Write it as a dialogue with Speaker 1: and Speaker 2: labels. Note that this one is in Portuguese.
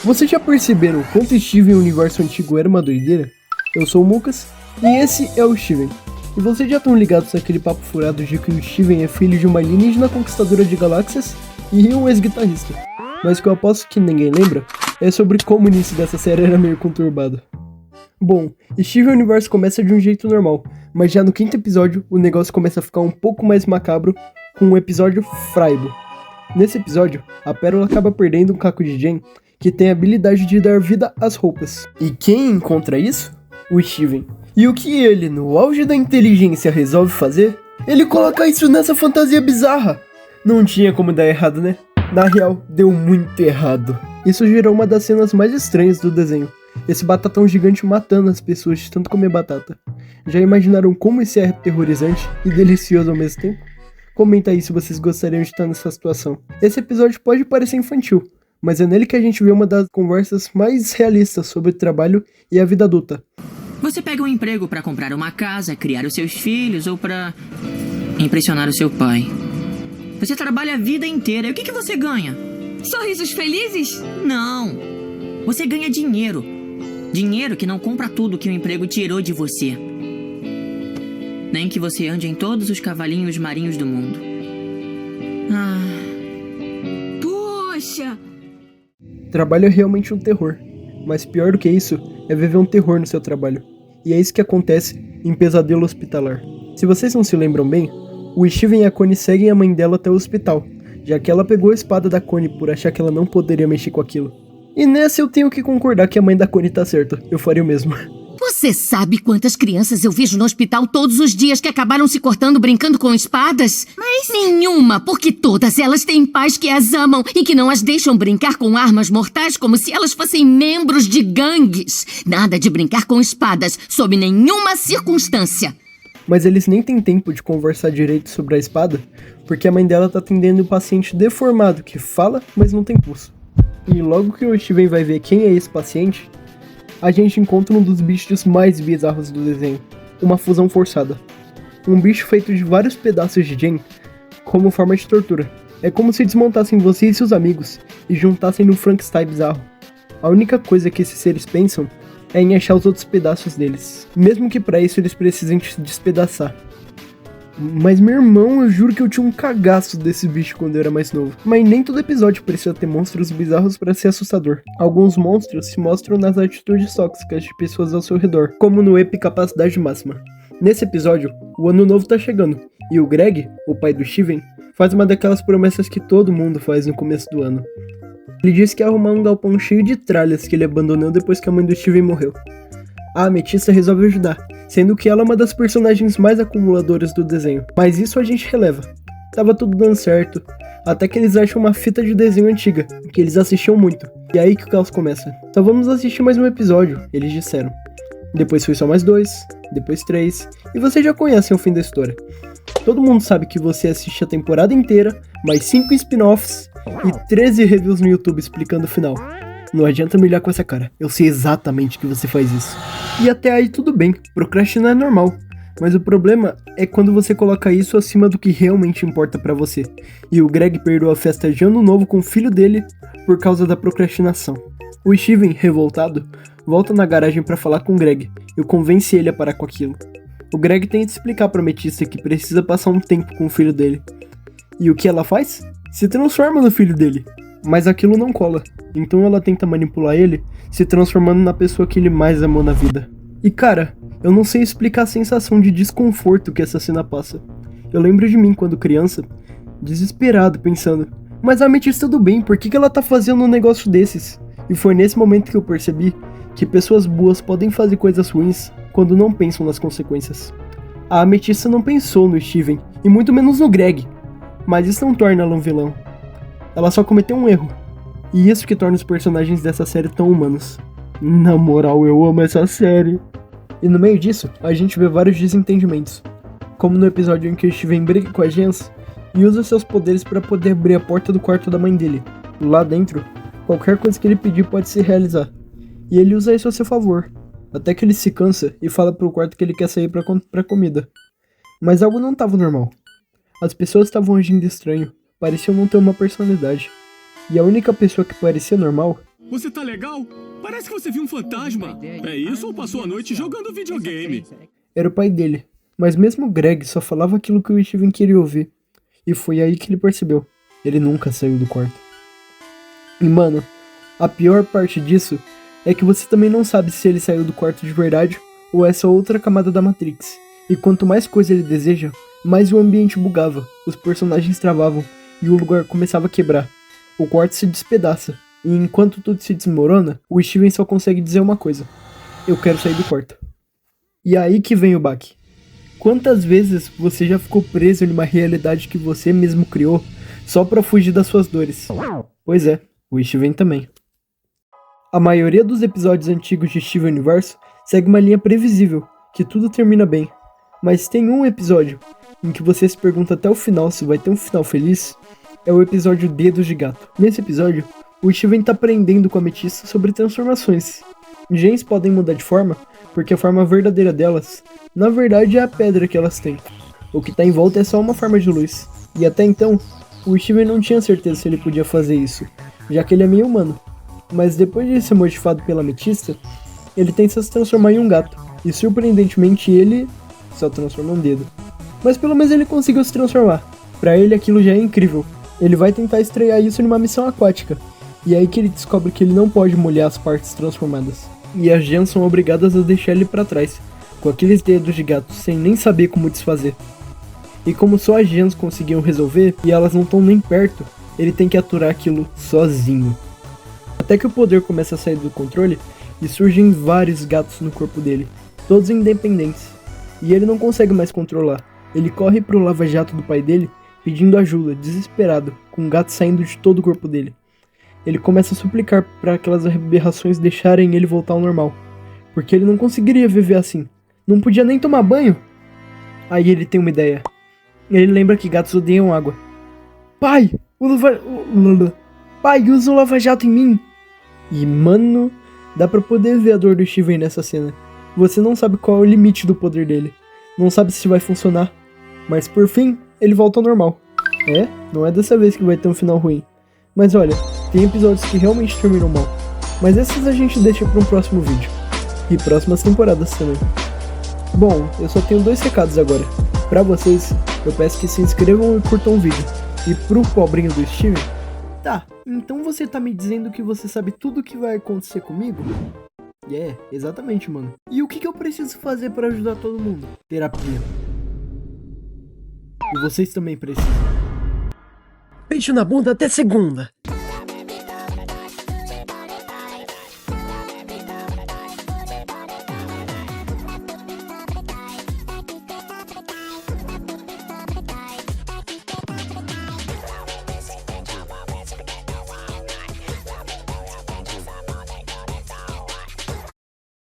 Speaker 1: Vocês já perceberam quanto Steven no universo antigo era uma doideira? Eu sou o Mucas e esse é o Steven. E vocês já estão ligados naquele papo furado de que o Steven é filho de uma alienígena conquistadora de galáxias e um ex-guitarrista. Mas o que eu aposto que ninguém lembra é sobre como o início dessa série era meio conturbado. Bom, Steven Universe começa de um jeito normal, mas já no quinto episódio o negócio começa a ficar um pouco mais macabro com o episódio Fraibo. Nesse episódio, a Pérola acaba perdendo um caco de Jen que tem a habilidade de dar vida às roupas. E quem encontra isso? O Steven. E o que ele, no auge da inteligência, resolve fazer? Ele coloca isso nessa fantasia bizarra. Não tinha como dar errado, né? Na real, deu muito errado. Isso gerou uma das cenas mais estranhas do desenho. Esse batatão gigante matando as pessoas de tanto comer batata. Já imaginaram como isso é aterrorizante e delicioso ao mesmo tempo? Comenta aí se vocês gostariam de estar nessa situação. Esse episódio pode parecer infantil, mas é nele que a gente vê uma das conversas mais realistas sobre o trabalho e a vida adulta.
Speaker 2: Você pega um emprego pra comprar uma casa, criar os seus filhos ou pra impressionar o seu pai. Você trabalha a vida inteira e o que você ganha?
Speaker 3: Sorrisos felizes?
Speaker 2: Não. Você ganha dinheiro. Dinheiro que não compra tudo que o emprego tirou de você. Nem que você ande em todos os cavalinhos marinhos do mundo.
Speaker 3: Poxa!
Speaker 1: Trabalho é realmente um terror, mas pior do que isso é viver um terror no seu trabalho. E é isso que acontece em Pesadelo Hospitalar. Se vocês não se lembram bem, o Steven e a Connie seguem a mãe dela até o hospital, já que ela pegou a espada da Connie por achar que ela não poderia mexer com aquilo. E nessa eu tenho que concordar que a mãe da Connie tá certa, eu faria o mesmo.
Speaker 4: Você sabe quantas crianças eu vejo no hospital todos os dias que acabaram se cortando brincando com espadas? Mas nenhuma, porque todas elas têm pais que as amam e que não as deixam brincar com armas mortais como se elas fossem membros de gangues. Nada de brincar com espadas, sob nenhuma circunstância.
Speaker 1: Mas eles nem têm tempo de conversar direito sobre a espada, porque a mãe dela tá atendendo um paciente deformado que fala, mas não tem pulso. E logo que o Steven vai ver quem é esse paciente, a gente encontra um dos bichos mais bizarros do desenho, uma fusão forçada. Um bicho feito de vários pedaços de Jen, como forma de tortura. É como se desmontassem você e seus amigos e juntassem no Frankenstein bizarro. A única coisa que esses seres pensam é em achar os outros pedaços deles, mesmo que pra isso eles precisem se despedaçar. Mas meu irmão, eu juro que eu tinha um cagaço desse bicho quando eu era mais novo. Mas nem todo episódio precisa ter monstros bizarros pra ser assustador. Alguns monstros se mostram nas atitudes tóxicas de pessoas ao seu redor, como no EP Capacidade Máxima. Nesse episódio, o ano novo tá chegando, e o Greg, o pai do Steven, faz uma daquelas promessas que todo mundo faz no começo do ano. Ele disse que ia arrumar um galpão cheio de tralhas que ele abandonou depois que a mãe do Steven morreu. A Ametista resolve ajudar, sendo que ela é uma das personagens mais acumuladoras do desenho. Mas isso a gente releva. Tava tudo dando certo, até que eles acham uma fita de desenho antiga, que eles assistiam muito. E é aí que o caos começa. Só vamos assistir mais um episódio, eles disseram. Depois foi só mais 2, depois 3, e vocês já conhecem o fim da história. Todo mundo sabe que você assiste a temporada inteira, mais 5 spin-offs e 13 reviews no YouTube explicando o final. Não adianta me olhar com essa cara, eu sei exatamente que você faz isso. E até aí tudo bem, procrastinar é normal. Mas o problema é quando você coloca isso acima do que realmente importa pra você. E o Greg perdeu a festa de ano novo com o filho dele por causa da procrastinação. O Steven, revoltado, volta na garagem pra falar com o Greg e convence ele a parar com aquilo. O Greg tenta explicar pra Ametista que precisa passar um tempo com o filho dele. E o que ela faz? Se transforma no filho dele. Mas aquilo não cola, então ela tenta manipular ele, se transformando na pessoa que ele mais amou na vida. E cara, eu não sei explicar a sensação de desconforto que essa cena passa. Eu lembro de mim quando criança, desesperado, pensando, mas a Ametista tudo bem, por que ela tá fazendo um negócio desses? E foi nesse momento que eu percebi que pessoas boas podem fazer coisas ruins quando não pensam nas consequências. A Ametista não pensou no Steven, e muito menos no Greg, mas isso não torna ela um vilão. Ela só cometeu um erro. E isso que torna os personagens dessa série tão humanos. Na moral, eu amo essa série. E no meio disso, a gente vê vários desentendimentos. Como no episódio em que o Steven briga com a Jens e usa seus poderes para poder abrir a porta do quarto da mãe dele. Lá dentro, qualquer coisa que ele pedir pode se realizar. E ele usa isso a seu favor. Até que ele se cansa e fala pro quarto que ele quer sair pra comprar comida. Mas algo não estava normal. As pessoas estavam agindo estranho. Pareciam não ter uma personalidade. E a única pessoa que parecia normal
Speaker 5: Você tá legal? Parece que você viu um fantasma. É isso ou passou a noite jogando videogame?
Speaker 1: Era o pai dele. Mas mesmo Greg só falava aquilo que o Steven queria ouvir. E foi aí que ele percebeu. Ele nunca saiu do quarto. E mano, a pior parte disso é que você também não sabe se ele saiu do quarto de verdade ou essa outra camada da Matrix. E quanto mais coisa ele deseja, mais o ambiente bugava, os personagens travavam e o lugar começava a quebrar. O quarto se despedaça. E enquanto tudo se desmorona, o Steven só consegue dizer uma coisa: eu quero sair do quarto. E aí que vem o baque. Quantas vezes você já ficou preso em uma realidade que você mesmo criou só pra fugir das suas dores? Pois é, o Steven também. A maioria dos episódios antigos de Steven Universe segue uma linha previsível, que tudo termina bem. Mas tem um episódio em que você se pergunta até o final se vai ter um final feliz, é o episódio Dedos de Gato. Nesse episódio, o Steven tá aprendendo com a Ametista sobre transformações. Gems podem mudar de forma, porque a forma verdadeira delas, na verdade, é a pedra que elas têm. O que tá em volta é só uma forma de luz. E até então, o Steven não tinha certeza se ele podia fazer isso, já que ele é meio humano. Mas depois de ser mortificado pela Ametista, ele tenta se transformar em um gato. E surpreendentemente ele só transforma um dedo. Mas pelo menos ele conseguiu se transformar. Pra ele aquilo já é incrível. Ele vai tentar estrear isso numa missão aquática. E é aí que ele descobre que ele não pode molhar as partes transformadas. E as gems são obrigadas a deixar ele pra trás, com aqueles dedos de gato sem nem saber como desfazer. E como só as gems conseguiam resolver, e elas não estão nem perto, ele tem que aturar aquilo sozinho. Até que o poder começa a sair do controle, e surgem vários gatos no corpo dele, todos independentes. E ele não consegue mais controlar. Ele corre pro lava-jato do pai dele, pedindo ajuda, desesperado, com um gato saindo de todo o corpo dele. Ele começa a suplicar para aquelas aberrações deixarem ele voltar ao normal, porque ele não conseguiria viver assim. Não podia nem tomar banho. Aí ele tem uma ideia. Ele lembra que gatos odeiam água. Pai, pai, usa o lava-jato em mim. E mano, dá pra poder ver a dor do Steven nessa cena. Você não sabe qual é o limite do poder dele. Não sabe se vai funcionar. Mas por fim, ele volta ao normal. É, não é dessa vez que vai ter um final ruim. Mas olha, tem episódios que realmente terminam mal. Mas esses a gente deixa para um próximo vídeo. E próximas temporadas também. Bom, eu só tenho 2 recados agora. Pra vocês, eu peço que se inscrevam e curtam o vídeo. E pro pobrinho do Steven... Tá, então você tá me dizendo que você sabe tudo o que vai acontecer comigo? Exatamente, mano. E o que eu preciso fazer pra ajudar todo mundo? Terapia. E vocês também precisam. Beijo na bunda até segunda.